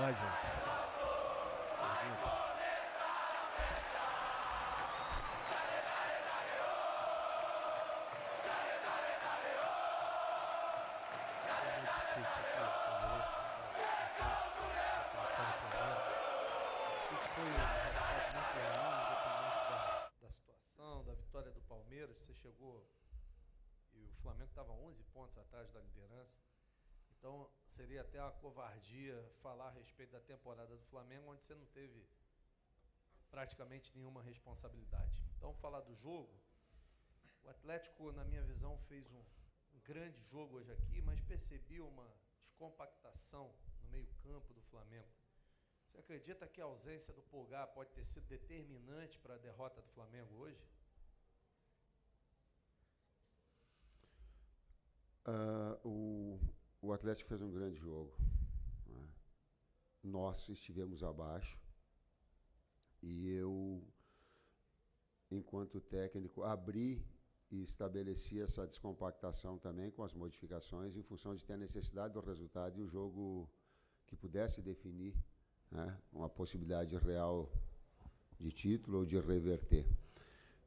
lá, gente. Você chegou e o Flamengo estava 11 pontos atrás da liderança, então seria até uma covardia falar a respeito da temporada do Flamengo, onde você não teve praticamente nenhuma responsabilidade. Então, falar do jogo, o Atlético, na minha visão, fez um grande jogo hoje aqui, mas percebi uma descompactação no meio-campo do Flamengo. Você acredita que a ausência do Pulgar pode ter sido determinante para a derrota do Flamengo hoje? O Atlético fez um grande jogo, né? Nós estivemos abaixo e eu, enquanto técnico, abri e estabeleci essa descompactação também com as modificações em função de ter a necessidade do resultado e o jogo que pudesse definir, né, uma possibilidade real de título ou de reverter.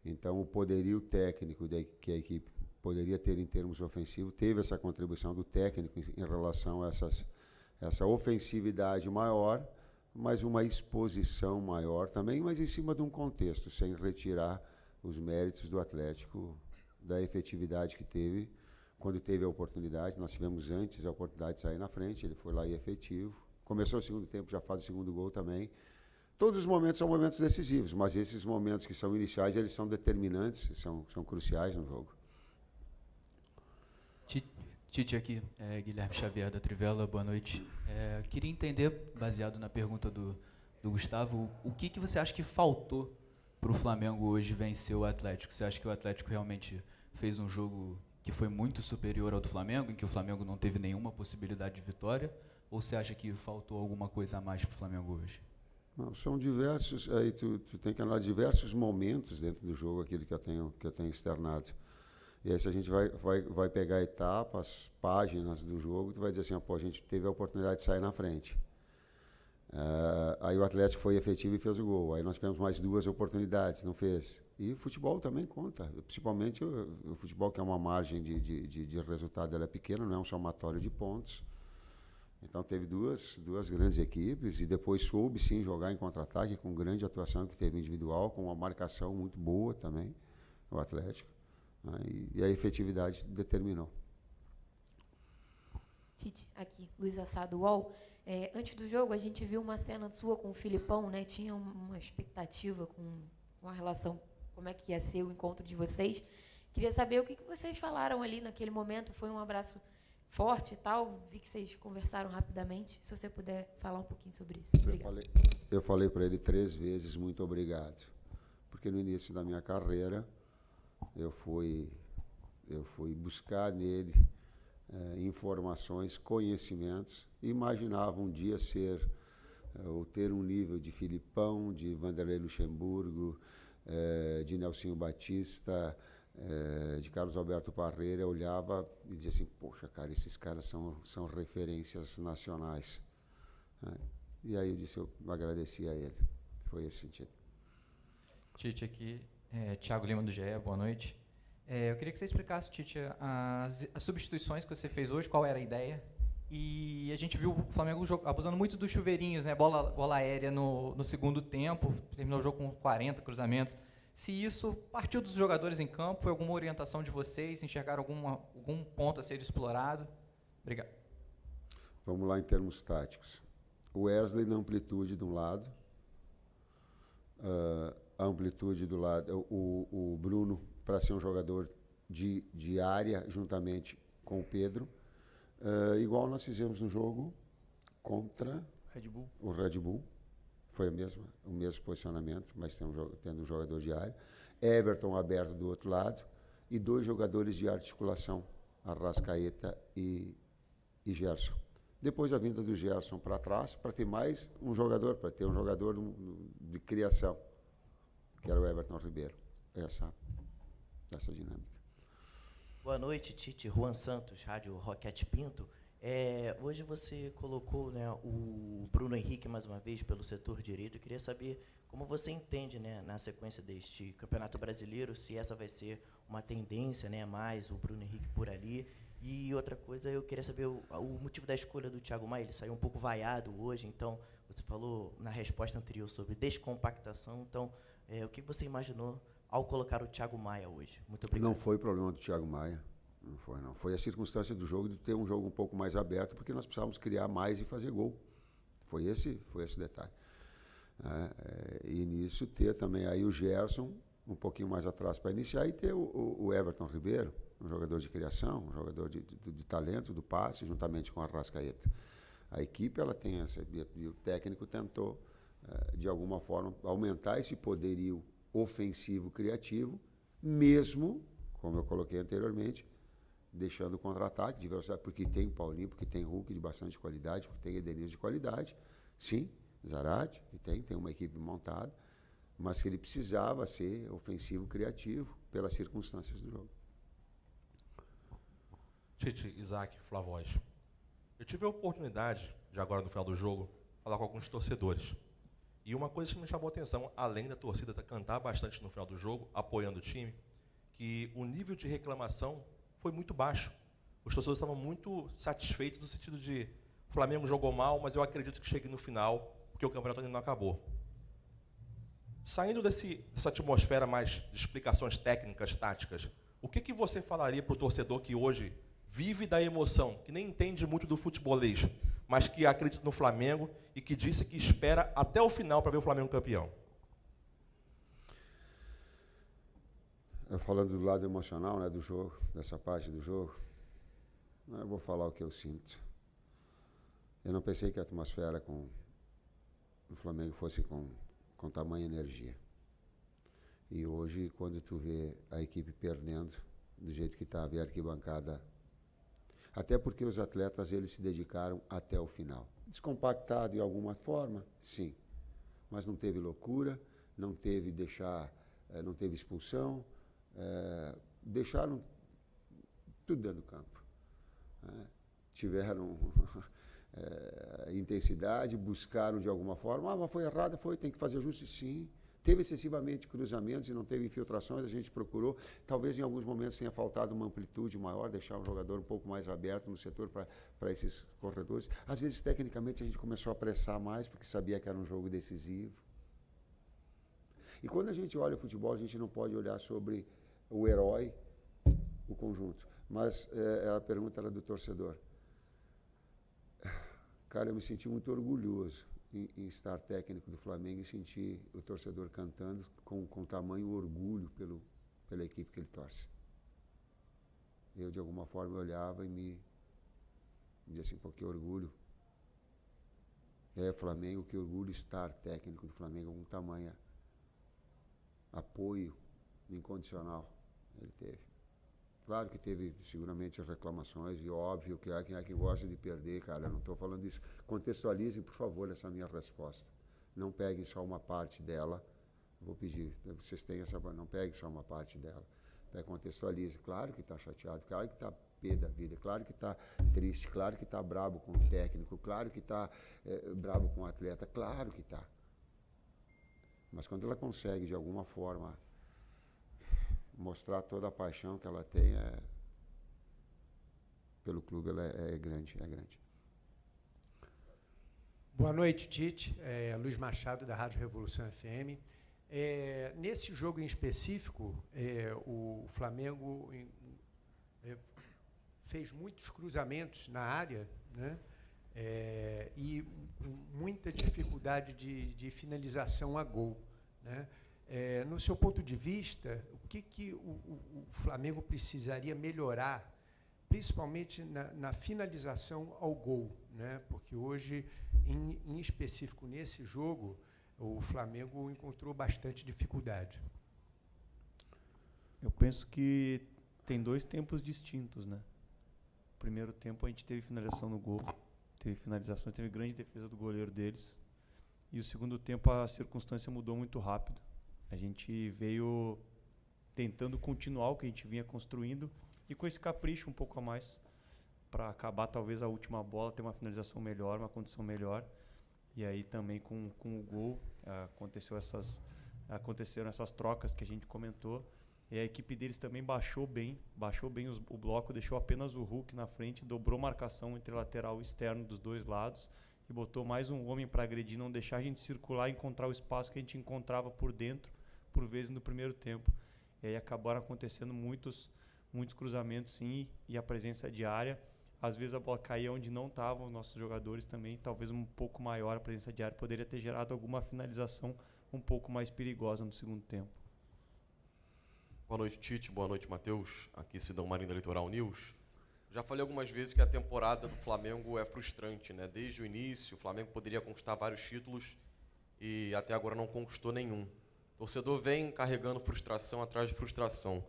Então, o poderio técnico que a equipe poderia ter em termos ofensivos, teve essa contribuição do técnico em relação a essa ofensividade maior, mas uma exposição maior também, mas em cima de um contexto, sem retirar os méritos do Atlético, da efetividade que teve, quando teve a oportunidade. Nós tivemos antes a oportunidade de sair na frente, ele foi lá e efetivo. Começou o segundo tempo, já faz o segundo gol também. Todos os momentos são momentos decisivos, mas esses momentos que são iniciais, eles são determinantes, são cruciais no jogo. Tite aqui, Guilherme Xavier da Trivela, boa noite. Queria entender, baseado na pergunta do Gustavo, o que você acha que faltou para o Flamengo hoje vencer o Atlético? Você acha que o Atlético realmente fez um jogo que foi muito superior ao do Flamengo, em que o Flamengo não teve nenhuma possibilidade de vitória? Ou você acha que faltou alguma coisa a mais para o Flamengo hoje? Não, são diversos, aí tu tem que analisar diversos momentos dentro do jogo, aquilo que eu tenho externado. E aí, se a gente vai pegar etapas, páginas do jogo, tu vai dizer assim, a gente teve a oportunidade de sair na frente. Aí o Atlético foi efetivo e fez o gol. Aí nós tivemos mais 2 oportunidades, não fez. E o futebol também conta, principalmente o futebol, que é uma margem de resultado, ela é pequena, não é um somatório de pontos. Então teve duas grandes equipes e depois soube sim jogar em contra-ataque com grande atuação que teve individual, com uma marcação muito boa também, o Atlético. E a efetividade determinou. Tite, aqui, Luiz Assado, UOL. Antes do jogo, a gente viu uma cena sua com o Filipão, né? Tinha uma expectativa com a relação, como é que ia ser o encontro de vocês. Queria saber o que vocês falaram ali naquele momento. Foi um abraço forte e tal? Vi que vocês conversaram rapidamente. Se você puder falar um pouquinho sobre isso. Obrigado. Eu falei para ele 3 vezes muito obrigado. Porque no início da minha carreira, eu fui buscar nele informações, conhecimentos, imaginava um dia ou ter um nível de Filipão, de Vanderlei Luxemburgo, de Nelsinho Batista, de Carlos Alberto Parreira. Eu olhava e dizia assim, poxa, cara, esses caras são referências nacionais. E aí eu agradeci a ele. Foi esse sentido. Tite aqui. Thiago Lima do GE, boa noite. Eu queria que você explicasse, Tite, as substituições que você fez hoje, qual era a ideia. E a gente viu o Flamengo abusando muito dos chuveirinhos, né? Bola aérea no segundo tempo, terminou o jogo com 40 cruzamentos. Se isso partiu dos jogadores em campo, foi alguma orientação de vocês, enxergaram algum ponto a ser explorado? Obrigado. Vamos lá em termos táticos. O Wesley na amplitude de um lado, a amplitude do lado, o Bruno para ser um jogador de área juntamente com o Pedro, igual nós fizemos no jogo contra o Red Bull, foi o mesmo posicionamento, mas tendo um jogador de área, Everton aberto do outro lado e 2 jogadores de articulação, Arrascaeta e Gerson. Depois a vinda do Gerson para trás, para ter mais um jogador, para ter um jogador de criação, que era o Everton Ribeiro. Essa dinâmica. Boa noite, Tite. Juan Santos, Rádio Roquete Pinto. Hoje você colocou, né, o Bruno Henrique mais uma vez pelo setor direito. Eu queria saber como você entende, né, na sequência deste Campeonato Brasileiro, se essa vai ser uma tendência, né, mais o Bruno Henrique por ali. E outra coisa, eu queria saber o motivo da escolha do Thiago Maia. Ele saiu um pouco vaiado hoje, então você falou na resposta anterior sobre descompactação. Então, o que você imaginou ao colocar o Thiago Maia hoje? Muito obrigado. Não foi problema do Thiago Maia. Não foi, não. Foi a circunstância do jogo de ter um jogo um pouco mais aberto, porque nós precisávamos criar mais e fazer gol. Foi esse o detalhe. E nisso ter também aí o Gerson um pouquinho mais atrás para iniciar e ter o Everton Ribeiro, um jogador de criação, um jogador de talento, do passe, juntamente com a Arrascaeta. A equipe ela tem essa, e o técnico tentou, de alguma forma, aumentar esse poderio ofensivo criativo, mesmo, como eu coloquei anteriormente, deixando o contra-ataque de velocidade, porque tem Paulinho, porque tem Hulk de bastante qualidade, porque tem Edenilson de qualidade, sim, Zarate, que tem uma equipe montada, mas que ele precisava ser ofensivo criativo pelas circunstâncias do jogo. Tite, Isaac, Flavóis. Eu tive a oportunidade, de agora no final do jogo, falar com alguns torcedores. E uma coisa que me chamou a atenção, além da torcida cantar bastante no final do jogo, apoiando o time, que o nível de reclamação foi muito baixo. Os torcedores estavam muito satisfeitos no sentido de o Flamengo jogou mal, mas eu acredito que chegue no final, porque o campeonato ainda não acabou. Saindo dessa atmosfera mais de explicações técnicas, táticas, o que você falaria para o torcedor que hoje vive da emoção, que nem entende muito do futebolês, mas que acredita no Flamengo e que disse que espera até o final para ver o Flamengo campeão? Falando do lado emocional, né, do jogo, dessa parte do jogo, eu vou falar o que eu sinto. Eu não pensei que a atmosfera do Flamengo fosse com tamanha energia. E hoje, quando tu vê a equipe perdendo, do jeito que estava, e a arquibancada, até porque os atletas eles se dedicaram até o final. Descompactado de alguma forma, sim, mas não teve loucura, não teve expulsão, deixaram tudo dentro do campo. Tiveram intensidade, buscaram de alguma forma, mas foi errado, tem que fazer ajuste, sim. Teve excessivamente cruzamentos e não teve infiltrações, a gente procurou. Talvez em alguns momentos tenha faltado uma amplitude maior, deixar o jogador um pouco mais aberto no setor para esses corredores. Às vezes, tecnicamente, a gente começou a pressar mais, porque sabia que era um jogo decisivo. E quando a gente olha o futebol, a gente não pode olhar sobre o herói, o conjunto. Mas a pergunta era do torcedor. Cara, eu me senti muito orgulhoso em estar técnico do Flamengo e sentir o torcedor cantando com tamanho orgulho pela equipe que ele torce. Eu, de alguma forma, olhava e me dizia assim, pô, que orgulho. Flamengo, que orgulho estar técnico do Flamengo com tamanho apoio incondicional ele teve. Claro que teve seguramente as reclamações e óbvio que há quem gosta de perder, cara, eu não estou falando isso. Contextualizem, por favor, essa minha resposta. Não peguem só uma parte dela, vou pedir, vocês têm essa, não peguem só uma parte dela. Contextualize, claro que está chateado, claro que está pé da vida, claro que está triste, claro que está brabo com o técnico, claro que está brabo com o atleta, claro que está. Mas quando ela consegue, de alguma forma, mostrar toda a paixão que ela tem pelo clube, ela é grande, é grande. Boa noite, Tite. Luiz Machado, da Rádio Revolução FM. Nesse jogo em específico, o Flamengo fez muitos cruzamentos na área, né? E muita dificuldade de finalização a gol, né? No seu ponto de vista, o que o Flamengo precisaria melhorar, principalmente na finalização ao gol, né? Porque hoje, em específico nesse jogo, o Flamengo encontrou bastante dificuldade. Eu penso que tem dois tempos distintos, né? No primeiro tempo a gente teve finalização no gol, teve finalização, teve grande defesa do goleiro deles. E o segundo tempo a circunstância mudou muito rápido. A gente veio tentando continuar o que a gente vinha construindo e com esse capricho um pouco a mais. para acabar talvez a última bola, ter uma finalização melhor, uma condição melhor. E aí também com o gol aconteceram essas trocas que a gente comentou. E a equipe deles também baixou bem o bloco, deixou apenas o Hulk na frente, dobrou marcação entre lateral e externo dos dois lados e botou mais um homem para agredir, não deixar a gente circular e encontrar o espaço que a gente encontrava por dentro, por vezes no primeiro tempo. E aí acabaram acontecendo muitos cruzamentos, sim, e a presença de área. Às vezes a bola caía onde não estavam os nossos jogadores também, talvez um pouco maior a presença de área poderia ter gerado alguma finalização um pouco mais perigosa no segundo tempo. Boa noite, Tite. Boa noite, Matheus. Aqui Sidão Marinho da Litoral News. Já falei algumas vezes que a temporada do Flamengo é frustrante, né? Desde o início, o Flamengo poderia conquistar vários títulos e até agora não conquistou nenhum. O torcedor vem carregando frustração atrás de frustração.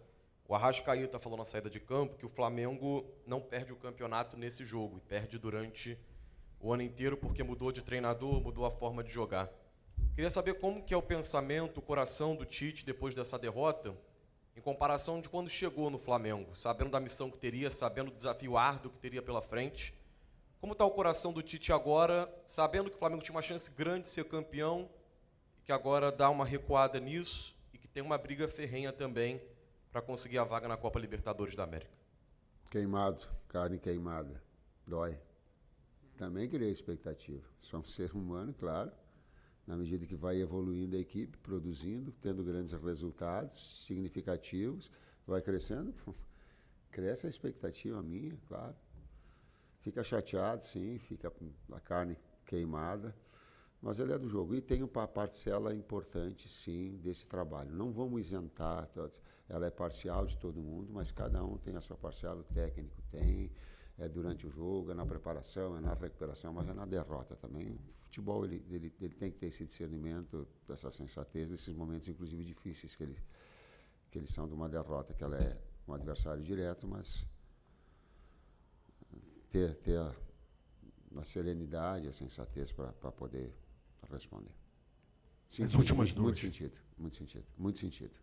O Arrascaeta falou na saída de campo que o Flamengo não perde o campeonato nesse jogo, e perde durante o ano inteiro porque mudou de treinador, mudou a forma de jogar. Queria saber como que é o pensamento, o coração do Tite depois dessa derrota, em comparação de quando chegou no Flamengo, sabendo da missão que teria, sabendo do desafio árduo que teria pela frente. Como está o coração do Tite agora, sabendo que o Flamengo tinha uma chance grande de ser campeão, e que agora dá uma recuada nisso, e que tem uma briga ferrenha também para conseguir a vaga na Copa Libertadores da América? Queimado, carne queimada, dói. Também criei expectativa. Sou um ser humano, claro. Na medida que vai evoluindo a equipe, produzindo, tendo grandes resultados significativos, vai crescendo, cresce a expectativa minha, claro. Fica chateado, sim, fica a carne queimada, mas ele é do jogo. E tem uma parcela importante, sim, desse trabalho. Não vamos isentar, ela é parcial de todo mundo, mas cada um tem a sua parcela, o técnico tem, é durante o jogo, é na preparação, é na recuperação, mas é na derrota também. O futebol ele tem que ter esse discernimento, essa sensatez, nesses momentos, inclusive, difíceis, que eles são de uma derrota, que ela é um adversário direto, mas ter a serenidade, a sensatez para poder responder. Sim, as últimas duas. Muito sentido.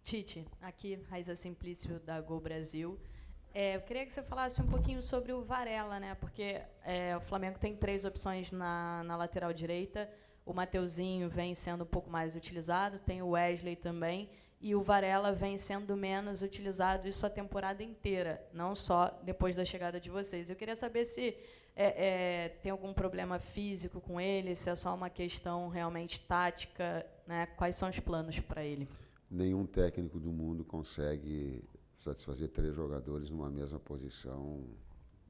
Tite, aqui, Raiza Simplício, da Gol Brasil. Eu queria que você falasse um pouquinho sobre o Varela, né? Porque o Flamengo tem 3 opções na lateral direita. O Mateuzinho vem sendo um pouco mais utilizado, tem o Wesley também, e o Varela vem sendo menos utilizado isso a temporada inteira, não só depois da chegada de vocês. Eu queria saber se tem algum problema físico com ele, se é só uma questão realmente tática, né? Quais são os planos para ele? Nenhum técnico do mundo consegue satisfazer 3 jogadores numa mesma posição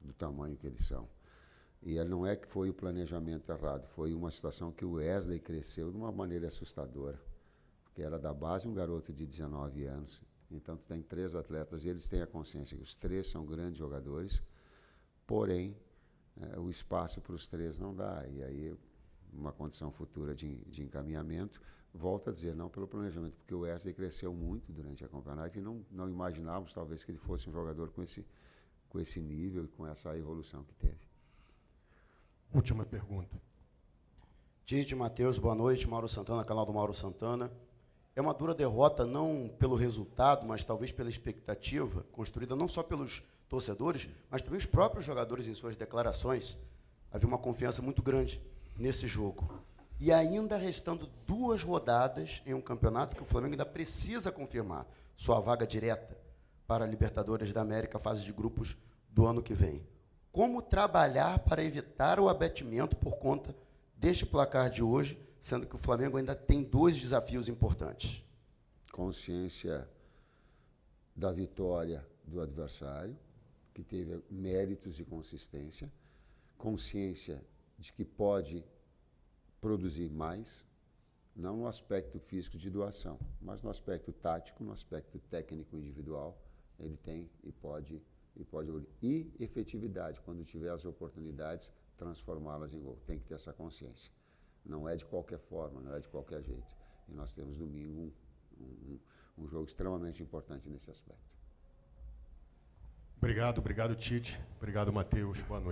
do tamanho que eles são. E não é que foi o planejamento errado, foi uma situação que o Wesley cresceu de uma maneira assustadora, porque era da base um garoto de 19 anos. Então, tu tem 3 atletas e eles têm a consciência que os 3 são grandes jogadores, porém, o espaço para os 3 não dá. E aí, uma condição futura de encaminhamento, volto a dizer, não pelo planejamento, porque o Wesley cresceu muito durante a campeonato e não imaginávamos, talvez, que ele fosse um jogador com esse nível e com essa evolução que teve. Última pergunta. Tite, Matheus, boa noite. Mauro Santana, canal do Mauro Santana. É uma dura derrota, não pelo resultado, mas talvez pela expectativa, construída não só pelos torcedores, mas também os próprios jogadores em suas declarações. Havia uma confiança muito grande nesse jogo. E ainda restando 2 rodadas em um campeonato que o Flamengo ainda precisa confirmar sua vaga direta para a Libertadores da América, fase de grupos do ano que vem. Como trabalhar para evitar o abatimento por conta deste placar de hoje, sendo que o Flamengo ainda tem 2 desafios importantes? Consciência da vitória do adversário, que teve méritos e consistência, consciência de que pode produzir mais, não no aspecto físico de doação, mas no aspecto tático, no aspecto técnico individual, ele tem e pode evoluir. E efetividade, quando tiver as oportunidades, transformá-las em gol. Tem que ter essa consciência. Não é de qualquer forma, não é de qualquer jeito. E nós temos domingo um jogo extremamente importante nesse aspecto. Obrigado, Tite. Obrigado, Matheus. Boa noite.